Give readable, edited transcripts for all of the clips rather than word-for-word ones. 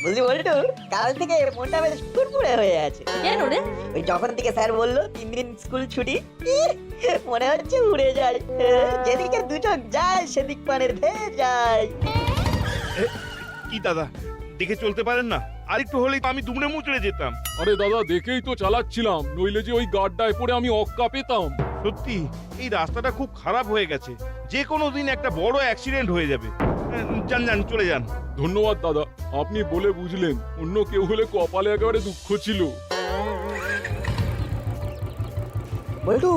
বুঝলি বলটু, কাল থেকে মনটা বেশ ফুরফুরে হয়ে আছে। কেন রে? ওই যখন থেকে স্যার বললো 3 দিন স্কুল ছুটি, মনে হচ্ছে উড়ে যায়। যেদিকে দু চোখ যায় সেদিক পানের ধেয়ে যায়। কি দাদা, দেখে চলতে পারেন না? আরেকটু হলেই তো আমি দুমড়ে মুচড়ে যেতাম। আরে দাদা, দেখেই তো চালাচ্ছিলাম, নইলে যে ওই গাড্ডায় পড়ে আমি অক্কা পেতাম। সত্যি এই রাস্তাটা খুব খারাপ হয়ে গেছে, যে কোনো দিন একটা বড় অ্যাক্সিডেন্ট হয়ে যাবে। যান যান, চলে যান। ধন্যবাদ দাদা, আপনি বলে বুঝলেন। অন্য কেউ হলে কপালে একেবারে দুঃখ ছিল। বলটু,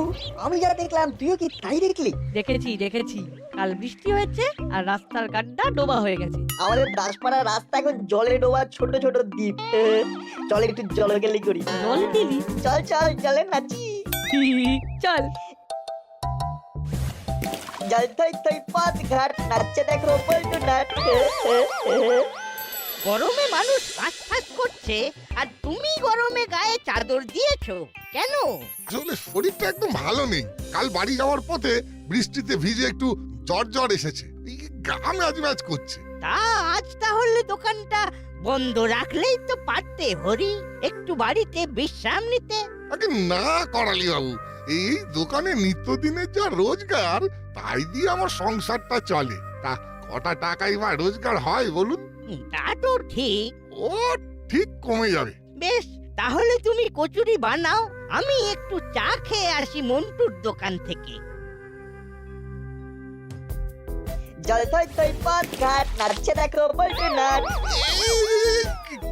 আমি যা দেখলাম তুইও কি তাই দেখলি? দেখেছি। কাল বৃষ্টি হয়েছে আর রাস্তার গাড্ডা ডোবা হয়ে গেছে। আমাদের দাসপাড়ার রাস্তা এখন জলে ডোবা ছোট ছোট দ্বীপ। চল একটু জলগেলি করি। জল দিলি? চল চল, চলে নাচি। চল। জল থই থই পথ ঘাট নাচছে দেখো বলটু নাট। গরমে মানুষ হাঁস করছে আর তুমি গরমে গায়ে চাদর দিয়েছো কেন? আসলে শরীরটা একদম ভালো নেই। কাল বাড়ি যাওয়ার পথে বৃষ্টিতে ভিজে একটু জ্বর এসেছে। এই গা ম্যাজ করছে। তা আজ তাহলে দোকানটা বন্ধ রাখলেই তো পারতে হরি, একটু বাড়িতে বিশ্রাম নিতে। আগে না করালি বাবু, এই দোকানে নিত্যদিনের যা রোজগার তাই দিয়ে আমার সংসারটা চলে। তা কটা টাকাই বা রোজগার হয় বলুন? তা তো ঠিক। ও ঠিক কমে যাবে। বেশ, তাহলে তুমি কচুরি বানাও, আমি একটু চা খেয়ে আসি মন্টুর দোকান থেকে। জল থই থই পথ ঘাট নাচছে দেখো বলটু নাট।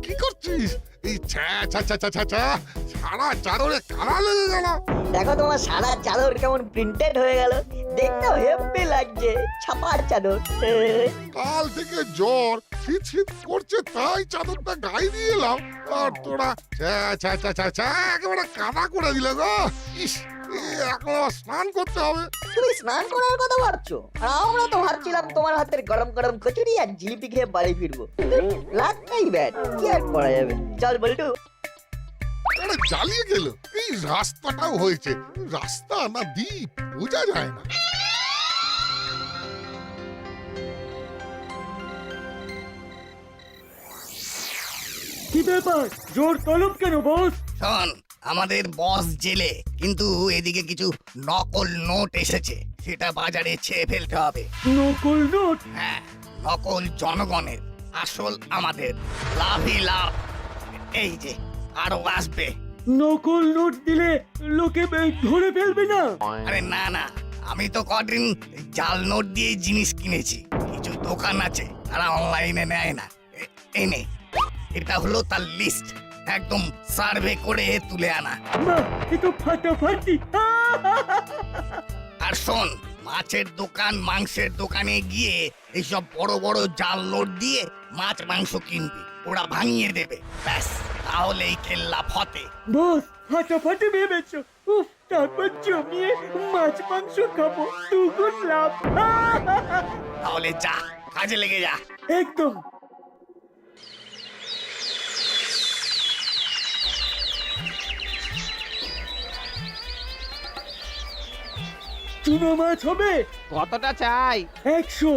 কি করছিস? এই ছ্যা ছ্যা ছ্যা ছ্যা ছ্যা, সারা চাদরে কালা লেগে গেল। দেখো তোমার সারা চাদর কেমন প্রিন্টেড হয়ে গেল, দেখতেও হেব্বি লাগছে। ছাপার চাদর। কাল থেকে জ্বর শীত করছে, তাই চাদরটা গায়ে দিয়ে এলাম। আর তোরা ছ্যা ছ্যা ছ্যা ছ্যা ছ্যা একেবারে কাদা করে দিলে গো। ইস, এখন আবার স্নান করতে হবে। তুমি স্নান করার কথা ভাবছো, আর আমরা তো ভাবছিলাম তোমার হাতের গরম গরম কচুরি আর জিলিপি খেয়ে বাড়ি ফিরবো। লাগতেই ব্যাট, কি আর করা যাবে। চল বলটু। আরে জ্বালিয়ে গেল। এই রাস্তাটাও হয়েছে, রাস্তা না দ্বীপ বোঝা যায় না। কি ব্যাপার, জোর তলব কেন বস? শোন, আমাদের বস জেলে, কিন্তু এদিকে কিছু নকল নোট এসেছে, সেটা বাজারে ছেয়ে ফেলতে হবে। নকল নোট? হ্যাঁ, নকল জনগণের, আসল আমাদের। লাভই লাভ। এই যে আরো আসবে। নকল নোট দিলে লোকে ধরে ফেলবে না? আরে না না, আমি তো কদিন জাল নোট দিয়ে জিনিস কিনেছি। কিছু দোকান আছে তারা অনলাইনে নেয় না। এই নে, এটা হলো তার লিস্ট, একদম সার্ভে করে তুলে আনা। বাহ, এ তো ফাটাফাটি। আর শোন, মাছের দোকান মাংসের দোকানে গিয়ে এইসব বড় বড় জাল নোট দিয়ে মাছ মাংস কিনবি, ওরা ভাঙিয়ে দেবে। ব্যাস, তাহলেই কেল্লা ফতে। বস ফাটাফাটি ভেবেছো। উফ, তারপর জমিয়ে মাছ মাংস খাবো, দুগুণ লাভ। তাহলে যা, কাজে লেগে যা। একদম। চুনো মাছ হবে? কতটা চাই? 100।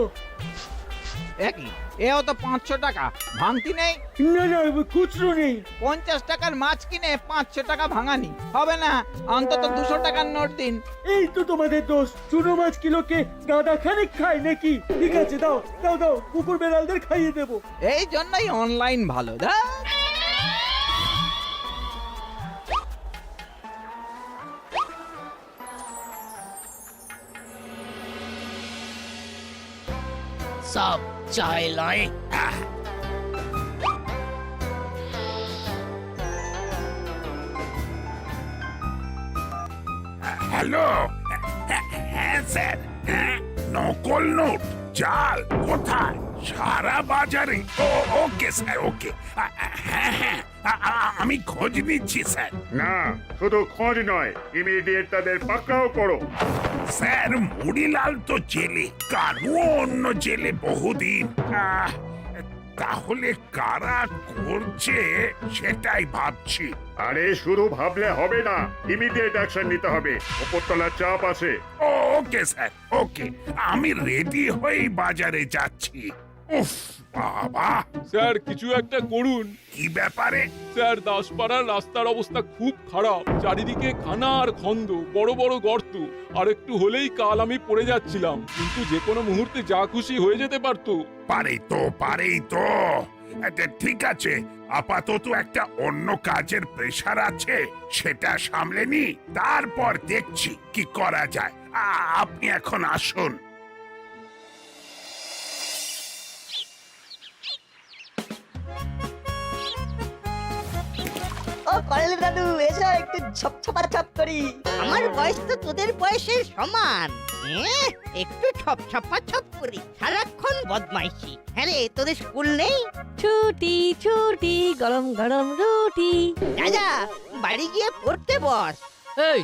একই, এও তো 500 টাকা। ভাঙতি নেই? না না, খুচরো নেই। 50 টাকার মাছ কিনে 500 টাকা ভাঙানি হবে না। অন্তত 200 টাকার নোট দিন। এই তো তোমাদের দোষ। চুনো মাছ কিলোকে গাদা খানিক খায় নাকি? ঠিক আছে, দাও দাও দাও, কুকুর বেড়ালদের খাইয়ে দেবো। এই জন্যই অনলাইন ভালো। সব চাই লয়। হ্যালো, হ্যাঁ স্যার। নকল নোট জাল কোথায়? সারা বাজারে? ওকে স্যার, ওকে। হ্যাঁ হ্যাঁ, আমি খোঁজ নিচ্ছি স্যার। না, শুধু খোঁজ নয়, ইমিডিয়েট তাদের পাকড়াও করো। স্যার, মুড়িলাল তো জেলে, কানু অন্য জেলে বহুদিন। তাহলে কারা করছে সেটাই ভাবছি। আরে শুধু ভাবলে হবে না, ইমিডিয়েট অ্যাকশন নিতে হবে। উপরতলার চাপ আছে। ওকে স্যার, ওকে। আমি রেডি হয়েই বাজারে যাচ্ছি। বাবা, স্যার কিছু একটা করুন। কি ব্যাপারে? স্যার দাসপাড়ার রাস্তার অবস্থা খুব খারাপ, চারিদিকে খানা আর খন্দ, বড় বড় গর্ত। আর একটু হলেই কাল আমি পড়ে যাচ্ছিলাম, কিন্তু যে কোনো মুহূর্তে যা খুশি হয়ে যেতে পারতো। পারেই তো। ঠিক আছে, আপাতত একটা অন্য কাজের প্রেসার আছে, সেটা সামলে নি, তারপর দেখছি কি করা যায়। আপনি এখন আসুন। ও করেল দাদু, এসো একটু ছপ করি। আমার বয়স তো তোদের বয়সের সমান। একটু ছপ করি, সারাক্ষণ বদমাইশি। হ্যাঁ রে, তোদের স্কুল নেই? ছুটি ছুটি, গরম গরম রুটি। যা বাড়ি গিয়ে পড়তে বস। এই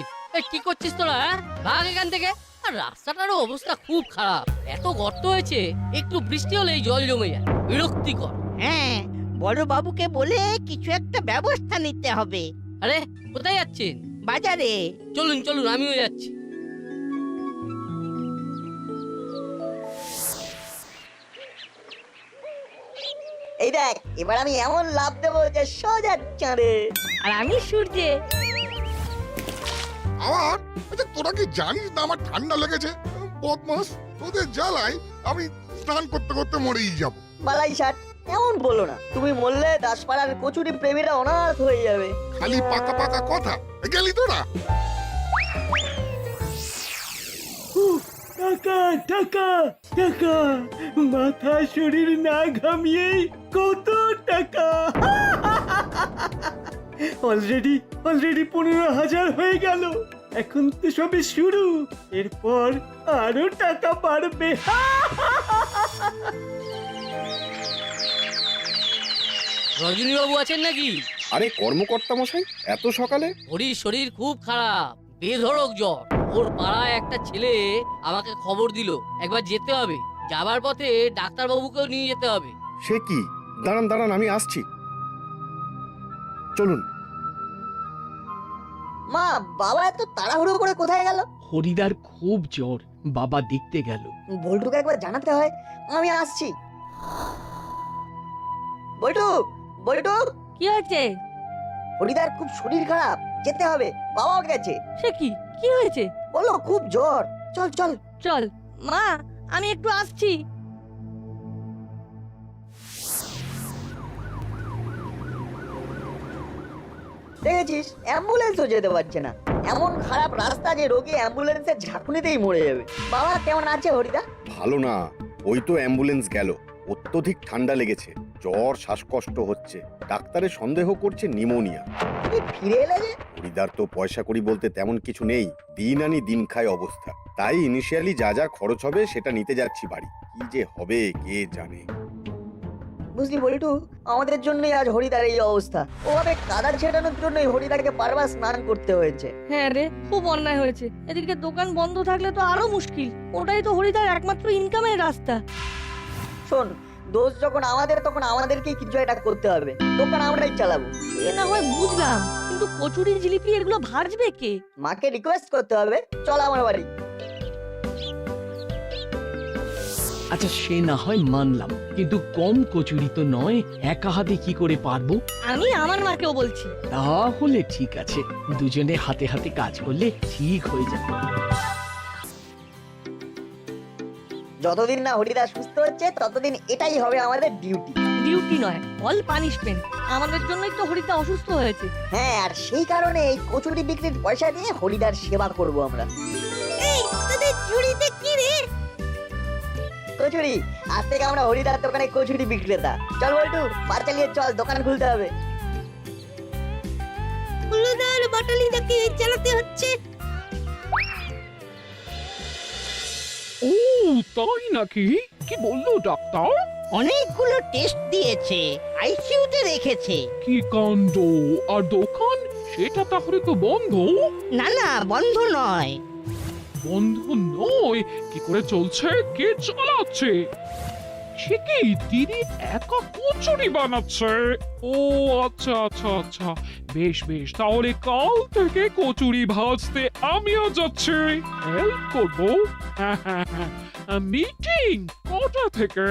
কি করছিস তোরা? ভাগ এখান থেকে। আর রাস্তাটারও অবস্থা খুব খারাপ, এত গর্ত হয়েছে, একটু বৃষ্টি হলেই জল জমে যায়, বিরক্তিকর। হ্যাঁ, বড় বাবুকে বলে কিছু একটা ব্যবস্থা নিতে হবে। আরে কোথায় যাচ্ছেন? বাজারে। চলুন চলুন, আমিও যাচ্ছি। এই দেখ, এবার আমি এমন লাভ দেবো যে সোজা চাঁদে। আর আমি সূর্যে। আমার আচ্ছা, তোরা কি জানিস না আমার ঠান্ডা লেগেছে? বদমাস, তোদের জ্বালায় আমি স্নান করতে করতে মরেই যাব। বালাই ষাট, এমন বলো না। তুমি মরলে দাসপাড়ার কচুরি প্রেমীরা অনাথ হয়ে যাবে। খালি পাকা পাকা কথা। গেলি তোরা? টাকা টাকা টাকা, মাথা শরীর না ঘামিয়ে কত টাকা! অলরেডি 15,000 হয়ে গেল। এখন তো সবে শুরু, এরপর আরো টাকা বাড়বে। রজনীবাবু আছেন নাকি? আরে কর্মকর্তা মশাই, এত সকালে? হরির শরীর খুব খারাপ, বেধড়ক জ্বর। ওর পাড়ায় একটা ছেলে আমাকে খবর দিল, একবার যেতে হবে। যাবার পথে ডাক্তারবাবুকেও নিয়ে যেতে হবে। সে কি? দাঁড়ান দাঁড়ান, আমি আসছি। চলুন। মা, বাবা এত তাড়াহুড়ো করে কোথায় গেল? হরিদার খুব জ্বর, বাবা দেখতে গেল। বল্টুকে একবার জানাতে হয়। আমি আসছি। বল্টু, বল্টু, কি হয়েছে? হরিদার খুব শরীর খারাপ, যেতে হবে। বাবাও গেছে। সে কি? কি হয়েছে? বলো খুব জ্বর। চল চল চল মা, আমি একটু আসছি। দেখেছিস, অ্যাম্বুলেন্সও যেতে পারছে না। এমন খারাপ রাস্তা যে রোগী অ্যাম্বুলেন্সের ঝাঁকুনিতেই মরে যাবে। বাবা কেমন আছে হরিদা? ভালো না, ওই তো অ্যাম্বুলেন্স গেল। অত্যধিক ঠান্ডা লেগেছে, জ্বর, শ্বাসকষ্ট হচ্ছে। ডাক্তারে সন্দেহ করছে নিউমোনিয়া। তুমি ফিরে এলে যে? হরিদার তো পয়সা কড়ি বলতে তেমন কিছু নেই, দিন আনি দিন খায় অবস্থা। তাই ইনিশিয়ালি যা যা খরচ হবে সেটা নিতে যাচ্ছি বাড়ি। কি যে হবে কে জানে। বুঝলি বল্টু, আমাদের জন্যই আজ হরিদার এই অবস্থা। ওভাবে কাদা ছেটানোর জন্যই হরিদারকে বারবার স্নান করতে হয়েছে। হ্যাঁ রে, খুব অন্যায় হয়েছে। এদিকে দোকান বন্ধ থাকলে তো আরো মুশকিল। ওটাই তো হরিদার একমাত্র ইনকামের রাস্তা। শোন, দোষ যখন আমাদের, তখন আমাদেরকেই কিছু একটা করতে হবে। দোকান আমরাই চালাবো। এ না হয় বুঝলাম, কিন্তু কচুরি জিলিপি এগুলো ভাজবে কে? মাকে রিকোয়েস্ট করতে হবে। চল আমার বাড়ি। আচ্ছা সে না হয় মানলাম, কিন্তু কম কচুরি তো নয়, একা হাতে কি করে পারবো? আমি আমার মাকেও বলছি। তাহলে ঠিক আছে, দুজনে হাতে হাতে কাজ করলে ঠিক হয়ে যাবে। যতদিন না হরিদা সুস্থ হচ্ছে, ততদিন এটাই হবে আমাদের ডিউটি। ডিউটি নয়, অল পানিশমেন্ট। আমাদের জন্যই তো হরিদা অসুস্থ হয়েছে। হ্যাঁ, আর সেই কারণে এই কচুরি বিক্রির পয়সা দিয়ে হরিদার সেবা করব আমরা। এই তোদের ঝুড়িতে কি রে? কচুরি। আজ থেকে আমরা হরিদার দোকানে কচুরি বিক্রেতা। চল বল্টু, পা চালিয়ে চল, দোকান খুলতে হবে। হলুদার বাটালিটাকে চালাতে হচ্ছে। ও তাই নাকি? কি বললো ডাক্তার? অনেকগুলো টেস্ট দিয়েছে, আইসিইউতে রেখেছে। কি কাণ্ড! আর দোকান সেটা তাহলে তো বন্ধ? না না, বন্ধ নয়। বন্ধ নয়? কি করে চলছে? কে চালাচ্ছে? সে কি দিদি একা কচুরি বানাচ্ছে? ও আচ্ছা আচ্ছা আচ্ছা, বেশ বেশ, তাহলে কাল থেকে কচুরি ভাজতে আমিও যাচ্ছি, হেল্প করবো। মিটিং কটা থেকে?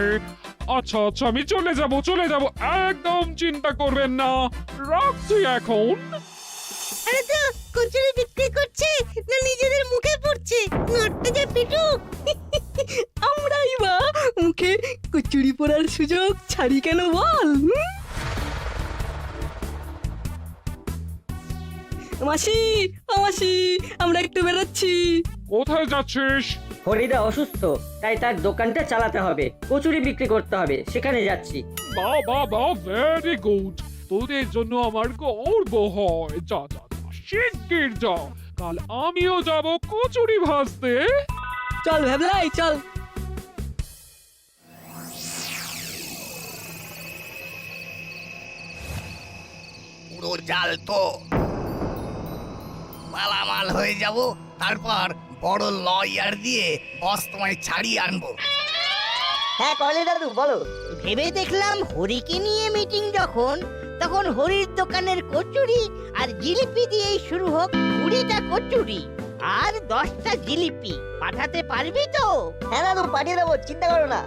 আচ্ছা আচ্ছা আমি চলে যাব একদম চিন্তা করবেন না, রাখছি এখন। আরে তো কচুরি বিক্রি করছে না নিজেদের মুখে পড়ছে, নটটা যা পিটুক। আমরাই বা মুখে কচুরি পড়ার সুযোগ ছাড়ি কেন বল? মাসি মাসি আমরা একটু বেরোচ্ছি। কোথায় যাচ্ছিস? হরিদা অসুস্থ, তাই তার দোকানটা চালাতে হবে, কচুরি বিক্রি করতে হবে, সেখানে যাচ্ছি। বাহ বাহ বাহ, ভেরি গুড। তোদের জন্য আমার গর্ব হয়। যা যা যা, শিগগির যা, কাল আমিও যাব কচুরি ভাজতে। চল ভেবলাই চল। পুরো জাল তো মালামাল হয়ে যাব, তারপর বড় লয়ার দিয়ে বস তোমায় ছাড়িয়ে আনবো। হ্যাঁ কয়লা দাদু বলো। ভেবে দেখলাম হরিকে নিয়ে মিটিং যখন, তখন হরির দোকানের কচুরি আর জিলিপি দিয়েই শুরু হোক। 20টা কচুরি আর 10টা জিলিপি পাঠাতে পারবি তো? হ্যাঁ দাদু পাঠিয়ে দেবো, চিন্তা করো না।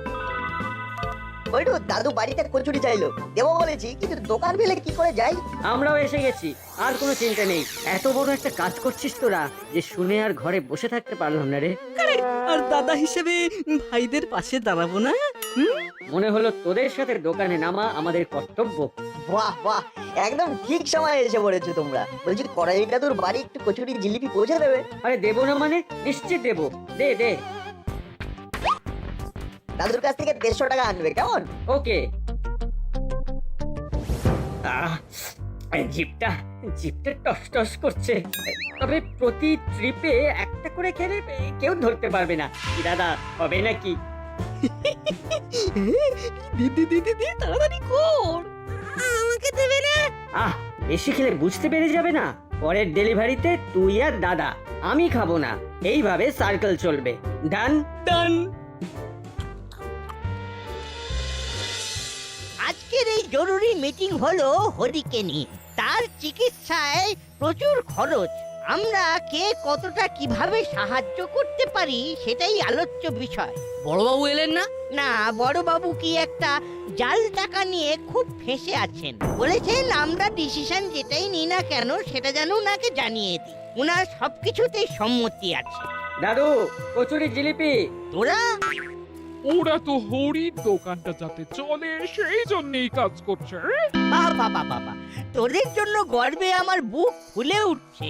বল্টু দাদু বাড়িতে কচুরি চাইলো, দেবো বলেছি, কিন্তু দোকান ফেলে কি করে যাই? আমরাও এসে গেছি, আর কোনো চিন্তা নেই। এত বড় একটা কাজ করছিস তোরা, যে শুনে আর ঘরে বসে থাকতে পারলাম না রে। আর দাদা হিসেবে ভাইদের পাশে দাঁড়াবো না? মনে হলো তোদের সাথে দোকানে নামা আমাদের কর্তব্য। বাহ বাহ, একদম ঠিক সময় এসে পড়েছো তোমরা। বলছি করাই দাদুর বাড়ি একটু কচুরি জিলিপি পৌঁছে দেবে? আরে দেবো না মানে? নিশ্চিত দেবো, দে দে। দাদুর কাছ থেকে 150 টাকা আনবে, কেমন? ওকে। জিপটা টস টস করছে, তবে প্রতি ট্রিপে একটা করে খেলে কেউ ধরতে পারবে না। কি দাদা, হবে নাকি? দিদি দিদি দিদি তাড়াতাড়ি কর, আমাকে দেবে না? বেশি খেলে বুঝতে পেরে যাবে না। পরের ডেলিভারিতে তুই আর দাদা, আমি খাবো না। এইভাবে সার্কেল চলবে। ডান ডান। আজকের এই জরুরি মিটিং হলো হরিকে নিয়ে। তার চিকিৎসায় প্রচুর খরচ। আমরা কে কতটা কিভাবে সাহায্য করতে পারি সেটাই আলোচ্য বিষয়। বড়বাবু এলেন না? না, বড়বাবু কি একটা জাল টাকা নিয়ে খুব ফেঁসে আছেন। বলেছেন আমরা ডিসিশন যেটাই নিই না কেন সেটা যেন ওনাকে জানিয়ে দিই। ওনার সবকিছুতেই সম্মতি আছে। দাদু কচুরি জিলিপি। তোরা ওরা তো হরির দোকানটা যাতে চলে সেই জন্যই কাজ করছে। বাবা বাবা, তোদের জন্য গর্বে আমার বুক ফুলে উঠছে।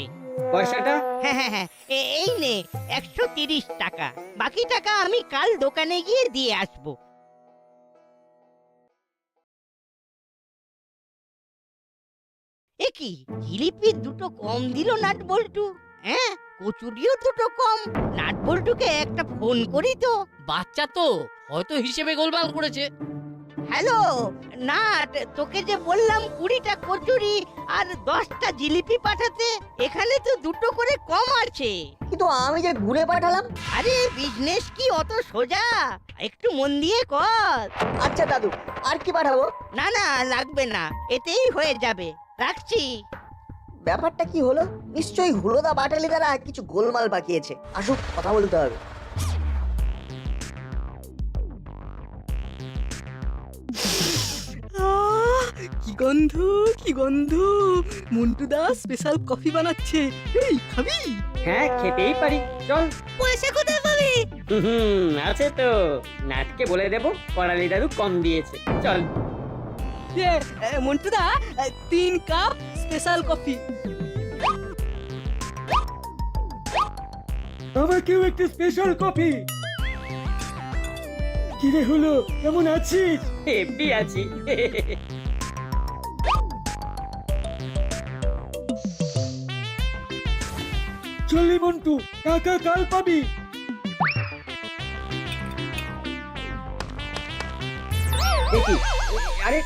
পয়সাটা? হ্যাঁ হ্যাঁ হ্যাঁ, এই নে 130 টাকা। বাকি টাকা আমি কাল দোকানে গিয়ে দিয়ে আসবো। এ কি, জিলিপি দুটো কম দিল নাট বল্টু? হ্যাঁ, কচুরিও দুটো কম। নাট বল্টুকে একটা ফোন করি তো। বাচ্চা তো, হয়তো হিসেবে গোলমাল করেছে। হ্যালো নাট, তোকে যে বললাম 20টা কচুরি আর 10টা জিলিপি পাঠাতে, এখানে তো দুটো করে কম আছে। কিন্তু আমি যে ঘুরে পাঠালাম। আরে বিজনেস কি অত সোজা? একটু মন দিয়ে কর। আচ্ছা দাদু, আর কি পাঠাবো? না না, লাগবে না, এতেই হয়ে যাবে। রাখছি। ব্যাপারটা কি হলো? নিশ্চয়ই হুলোদা বাটালি দ্বারা কিছু গোলমাল পাকিয়েছে। আসুক, কথা বলতে হবে। কি গন্ধ, কি গন্ধ! মন্টু দা স্পেশাল কফি বানাচ্ছে। এই খাবি? হ্যাঁ খেতেই পারি, চল। পয়সা কোথায় পাবে? আছে তো, নাটকে বলে দেবো করালি দাদু কম দিয়েছে। চল। মন্টু দা 3 কাপ স্পেশাল কফি। আমাকেও একটা স্পেশাল কফি। কি রে হলো, কেমন আছিস? হেভি আছি। চলি মন্টু, টাকা কাল পাবি। আরে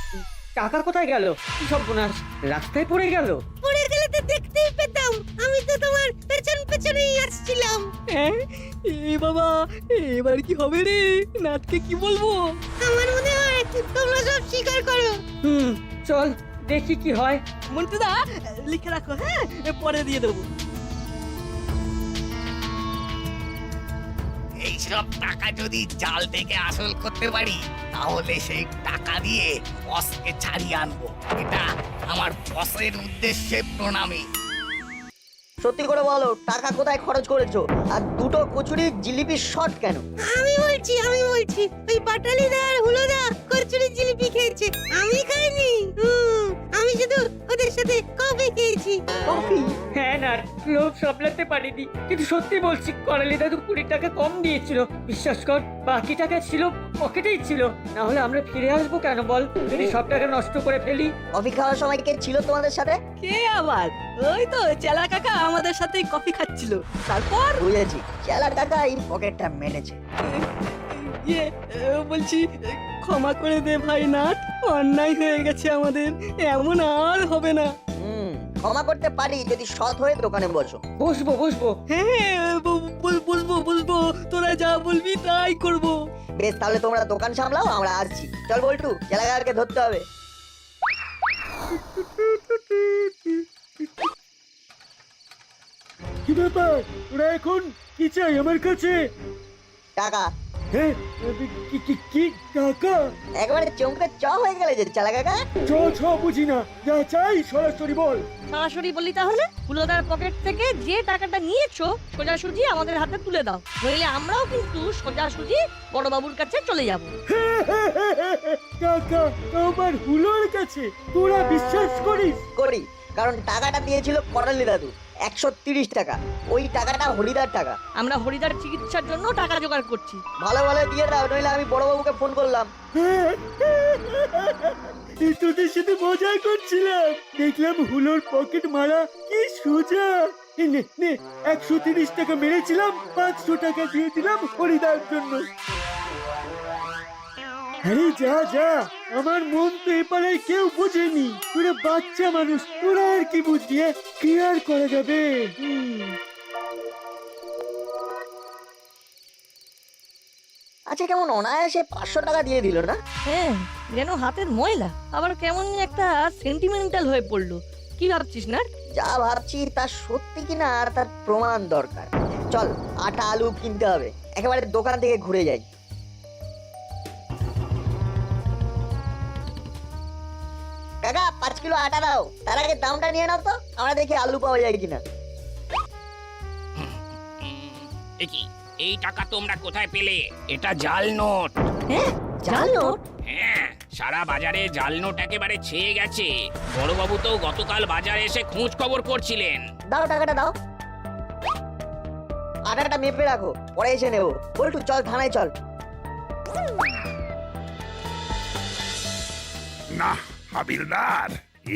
টাকা কোথায় গেল? কি সর্বনাশ, রাস্তায় পড়ে গেল। পড়ে গেলে তো দেখতেই পেতাম, আমি তো তোমার পেছন পেছনেই আসছিলাম। এ বাবা, এবার কি হবে রে? নাটকে কি বলবো? আমার মনে হয় তোমরা সব স্বীকার করো। চল দেখি কি হয়। মন্টু দা লিখে রাখো, হ্যাঁ, পরে দিয়ে দেবো। এই এইসব টাকা যদি জাল থেকে আসল করতে পারি তাহলে সেই টাকা দিয়ে বসকে ছাড়িয়ে আনবো। এটা আমার বসের উদ্দেশ্যে প্রণামী। সত্যি করে বলো, টাকা কোথায় খরচ করেছো? আর দুটো কচুরি জিলিপি শর্ট কেন? আমি বলছি ওই পাটালিদা আর হুলোদা কচুরি জিলিপি খেয়েছে, আমি খাইনি। আমি শুধু ওদের সাথে কফি খেয়েছি। কফি? হ্যাঁ না, লোভ সামলাতে পারিনি, কিন্তু সত্যি বলছি করালি দাদু 20 টাকা কম দিয়েছিল। বিশ্বাস কর, বাকি টাকা ছিল পকেটেই ছিল, না হলে আমরা ফিরে আসবো কেন বল, যদি সব টাকা নষ্ট করে ফেলি। কফি খাওয়ার সময় কে ছিল তোমাদের সাথে? কে আবার? ওই তো চেলা কাকা আমাদের সাথে কফি খাচ্ছিল। তারপর বুঝেছি, চেলা টাকা এই পকেটটা মেরেছে। বলছি ক্ষমা করে দে ভাই নাট, অন্যায় হয়ে গেছে আমাদের, এমন আর হবে না। ক্ষমা করতে পারি যদি সৎ হয়ে দোকানে বসো। বসবো। হ্যাঁ বলবো, তোরা যা বলবি তাই করব। বেশ, তাহলে তোমরা দোকান সামলাও, আমরা আসছি। চল বল্টু, চেলাগারকে ধরতে হবে। কি ব্যাপার, ওরা এখন কি চাই আমার কাছে? টাকা। হ্যাঁ, কি টাকা? একবারে চমকে চ হয়ে গেলে যে চেলাকাকা। ছ বুঝি না, যা চাই সরাসরি বল। সরাসরি বলি তাহলে, হুলোদার পকেট থেকে যে টাকাটা নিয়েছো সোজাসুজি আমাদের হাতে তুলে দাও, নইলে আমরাও কিন্তু সোজাসুজি বড়বাবুর কাছে চলে যাব। টাকা আমার হুলোর কাছে? তোরা বিশ্বাস করিস? করি, কারণ টাকাটা দিয়েছিল করালি দাদু 130 টাকা। ওই টাকাটা হরিদার টাকা। আমরা হরিদার চিকিৎসার জন্য টাকা জোগাড় করছি। ভালো দিয়ে দাও, নইলে আমি বড়বাবুকে ফোন করলাম। তোদের সাথে মজা করছিলাম, দেখলাম হুলোর পকেট মারা কি সোজা। নে 130 টাকা মেরেছিলাম, 500 টাকা দিয়ে দিলাম হরিদার জন্য। আরে যা, আমার মন তো এপারে কেউ বুঝেনি, তোরা বাচ্চা মানুষ, তোরা আর কি বুঝবি? কি আর করা যাবে? আচ্ছা, কেমন অনায়াসে 500 টাকা দিয়ে দিল না? হ্যাঁ, যেন হাতের ময়লা, আবার কেমন একটা সেন্টিমেন্টাল হয়ে পড়লো। কি ভাবছিস না? যা ভাবছি তা সত্যি কিনা আর তার প্রমাণ দরকার। চল, আটা আলু কিনতে হবে, একেবারে দোকান থেকে ঘুরে যাই। কাকা 5 কিলো আটা দাও, তার আগে দামটা নিয়ে নাও তো, আমরা দেখি আলু পাওয়া যায় কিনা। দেখি এই টাকা তোমরা কোথায় পেলে? এটা জাল নোট। হ্যাঁ, জাল নোট? হ্যাঁ, সারা বাজারে জাল নোট একেবারে ছেয়ে গেছে। বড়বাবু তো গতকাল বাজারে এসে খোঁজ খবর করছিলেন। দাও টাকাটা দাও। আটাটা মেপে রাখো, পরে এসে নেবো। বল্টু চল, থানায় চল। না হাবিলদার,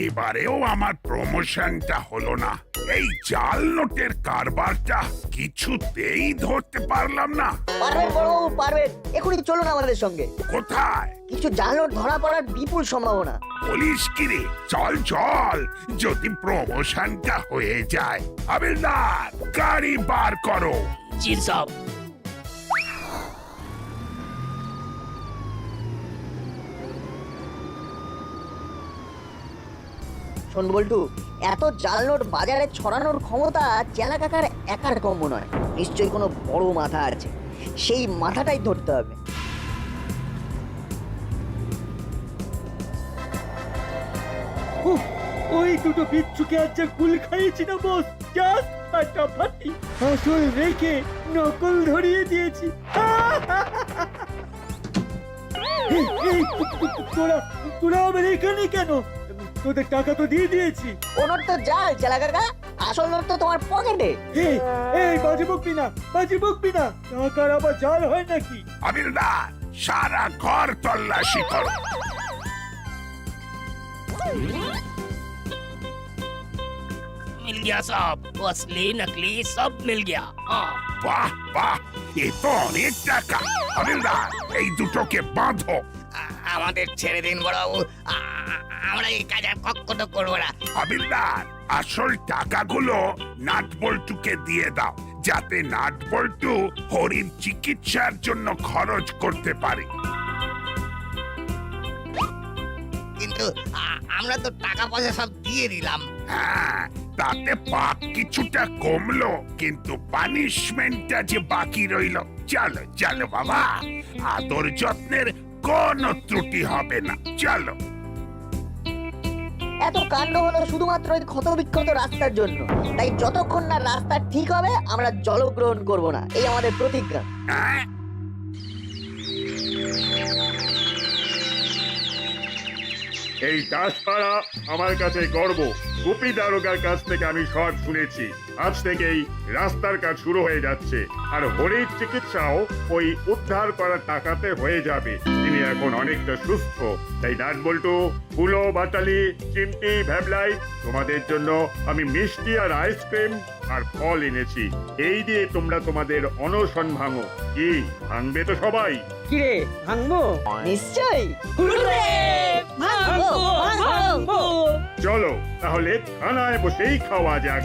এবারেও আমার প্রমোশনটা হলো না। এই জাল নোটের কারবারটা কিছুতেই ধরতে পারলাম না। পারবেন বড়বাবু, পারবেন। এখনই চলুন আমাদের সঙ্গে। কোথায়? কিছু জাল নোট ধরা পড়ার বিপুল সম্ভাবনা। বলিস কি রে? চল যদি প্রমোশনটা হয়ে যায়। হাবিলদার, গাড়ি বার করো। জি সব। শোন বল্টু, এত জাল নোট বাজারে ছড়ানোর ক্ষমতা চেলা কাকার একার কম নয়। নিশ্চয়ই কোনো বড় মাথা আছে, সেই মাথাটাই ধরতে হবে। ওই দুটো বিচ্ছুকে আজ যা গুল খাইয়েছি না বস, জাস্ট ফাটাফাটি। আসল রেখে নকল ধরিয়ে দিয়েছি। তোরা আবার এখানে কেন? তোদের টাকা তো দিয়ে দিয়েছি। ও নোট তো জাল চেলা কাকা, আসল নোট তো তোমার পকেটে। এই বাজি বকবি না, টাকার আবার জাল হয় নাকি? হাবিলদার, সারা ঘর তল্লাশি করো। मिल गया सब, वो असली नकली सब मिल गया। বাহ, এ তো অনেক টাকা। হাবিলদার, এই দুটোকে বাঁধো। আমাদের ছেড়ে দিন বড়বাবু, আমরা এই কাজ আর কখনো করবো না। হাবিলদার, আসল টাকাগুলো নাট বল্টুকে দিয়ে দাও, যাতে নাট বল্টু হরির চিকিৎসার জন্য খরচ করতে পারে। কিন্তু আমরা তো টাকা পয়সা সব দিয়ে দিলাম। হ্যাঁ, তাতে পাপ কিছুটা কমলো, কিন্তু পানিশমেন্টটা যে বাকি রইল। চলো চলো বাবা, আদর যত্নের কোনো ত্রুটি হবে না, চলো। এত কাণ্ড হলো শুধুমাত্র ওই ক্ষত বিক্ষত রাস্তার জন্য। তাই যতক্ষণ না রাস্তা ঠিক হবে আমরা জলগ্রহণ করব না, এই আমাদের প্রতিজ্ঞা। হ্যাঁ? এই দাসপাড়া আমার কাছে গর্ব। গুপি দারোগার কাছ থেকে আমি সব শুনেছি। আজ থেকেই রাস্তার কাজ শুরু হয়ে যাচ্ছে, আর হরির চিকিৎসাও ওই উদ্ধার করার টাকাতে হয়ে যাবে। তিনি এখন অনেকটা সুস্থ। তাই নাটবল্টু, ফুলো, বাটালি, চিমটি, ভ্যাবলাই, তোমাদের জন্য আমি মিষ্টি আর আইসক্রিম আর ফল এনেছি। এই দিয়ে তোমরা তোমাদের অনশন ভাঙো। কি ভাঙবে তো সবাই? কিরে ভাঙবো? নিশ্চয়ই। ভাঙবো, ভাঙবো। চলো তাহলে থানায় বসেই খাওয়া যাক।